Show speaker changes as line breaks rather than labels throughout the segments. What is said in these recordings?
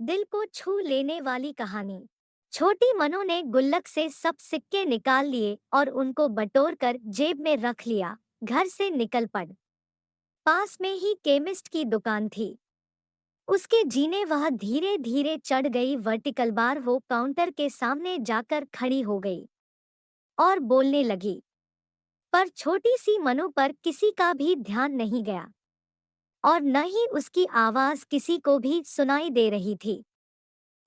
दिल को छू लेने वाली कहानी। छोटी मनु ने गुल्लक से सब सिक्के निकाल लिए और उनको बटोर कर जेब में रख लिया। घर से निकल पड़। पास में ही केमिस्ट की दुकान थी। उसके जीने वह धीरे धीरे चढ़ गई। वर्टिकल बार वो काउंटर के सामने जाकर खड़ी हो गई और बोलने लगी, पर छोटी सी मनु पर किसी का भी ध्यान नहीं गया और न ही उसकी आवाज किसी को भी सुनाई दे रही थी।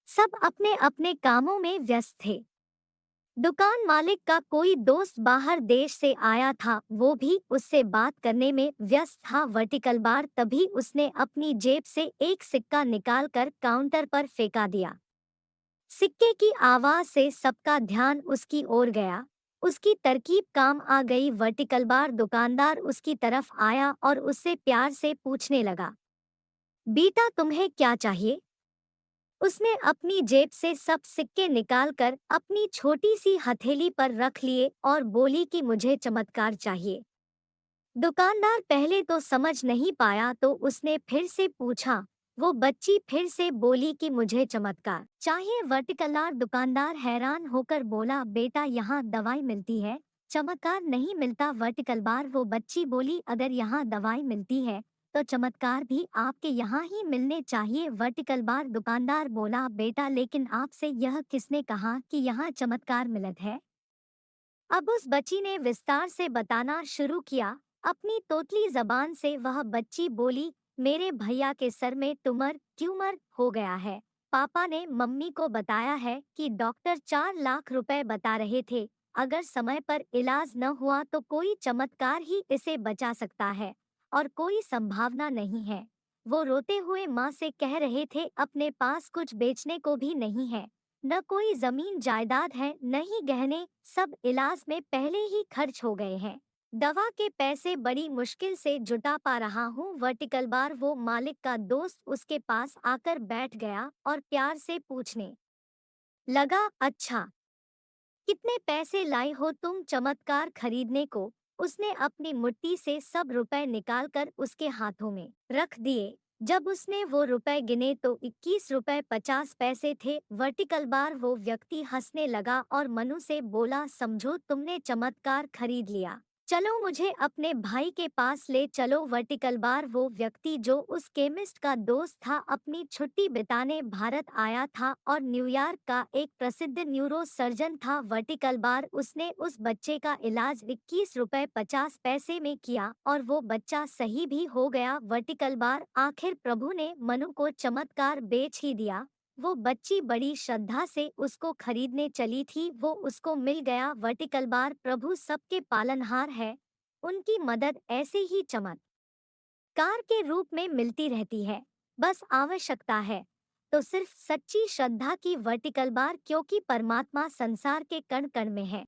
सब अपने अपने कामों में व्यस्त थे। दुकान मालिक का कोई दोस्त बाहर देश से आया था, वो भी उससे बात करने में व्यस्त था। वर्टिकल बार तभी उसने अपनी जेब से एक सिक्का निकालकर काउंटर पर फेंका दिया। सिक्के की आवाज से सबका ध्यान उसकी ओर गया। उसकी तरकीब काम आ गई। वर्टिकल बार दुकानदार उसकी तरफ आया और उससे प्यार से पूछने लगा, बेटा तुम्हें क्या चाहिए? उसने अपनी जेब से सब सिक्के निकालकर अपनी छोटी सी हथेली पर रख लिए और बोली कि मुझे चमत्कार चाहिए। दुकानदार पहले तो समझ नहीं पाया, तो उसने फिर से पूछा। वो बच्ची फिर से बोली कि मुझे चमत्कार चाहिए। वर्टिकलार दुकानदार हैरान होकर बोला, बेटा यहाँ दवाई मिलती है, चमत्कार नहीं मिलता। वर्टिकल बार वो बच्ची बोली, अगर यहाँ दवाई मिलती है तो चमत्कार भी आपके यहाँ ही मिलने चाहिए। वर्टिकल बार दुकानदार बोला, बेटा लेकिन आपसे यह किसने कहा कि यहाँ चमत्कार मिलत है? अब उस बच्ची ने विस्तार से बताना शुरू किया। अपनी तोतली जबान से वह बच्ची बोली, मेरे भैया के सर में ट्यूमर हो गया है। पापा ने मम्मी को बताया है कि डॉक्टर 4 लाख रुपए बता रहे थे। अगर समय पर इलाज न हुआ तो कोई चमत्कार ही इसे बचा सकता है और कोई संभावना नहीं है। वो रोते हुए माँ से कह रहे थे, अपने पास कुछ बेचने को भी नहीं है, न कोई जमीन जायदाद है, न ही गहने, सब इलाज में पहले ही खर्च हो गए हैं। दवा के पैसे बड़ी मुश्किल से जुटा पा रहा हूँ। वर्टिकल बार वो मालिक का दोस्त उसके पास आकर बैठ गया और प्यार से पूछने लगा, अच्छा कितने पैसे लाई हो तुम चमत्कार खरीदने को? उसने अपनी मुट्ठी से सब रुपए निकालकर उसके हाथों में रख दिए। जब उसने वो रुपए गिने तो 21 रुपए 50 पैसे थे। वर्टिकल बार वो व्यक्ति हंसने लगा और मनु से बोला, समझो तुमने चमत्कार खरीद लिया, चलो मुझे अपने भाई के पास ले चलो। वर्टिकल बार वो व्यक्ति जो उस केमिस्ट का दोस्त था, अपनी छुट्टी बिताने भारत आया था और न्यूयॉर्क का एक प्रसिद्ध न्यूरो सर्जन था। वर्टिकल बार उसने उस बच्चे का इलाज 21 रुपए 50 पैसे में किया और वो बच्चा सही भी हो गया। वर्टिकल बार आखिर प्रभु ने मनु को चमत्कार बेच ही दिया। वो बच्ची बड़ी श्रद्धा से उसको खरीदने चली थी, वो उसको मिल गया। वर्टिकल बार प्रभु सबके पालनहार है, उनकी मदद ऐसे ही चमत्कार के रूप में मिलती रहती है। बस आवश्यकता है तो सिर्फ सच्ची श्रद्धा की। वर्टिकल बार, क्योंकि परमात्मा संसार के कण कण में है।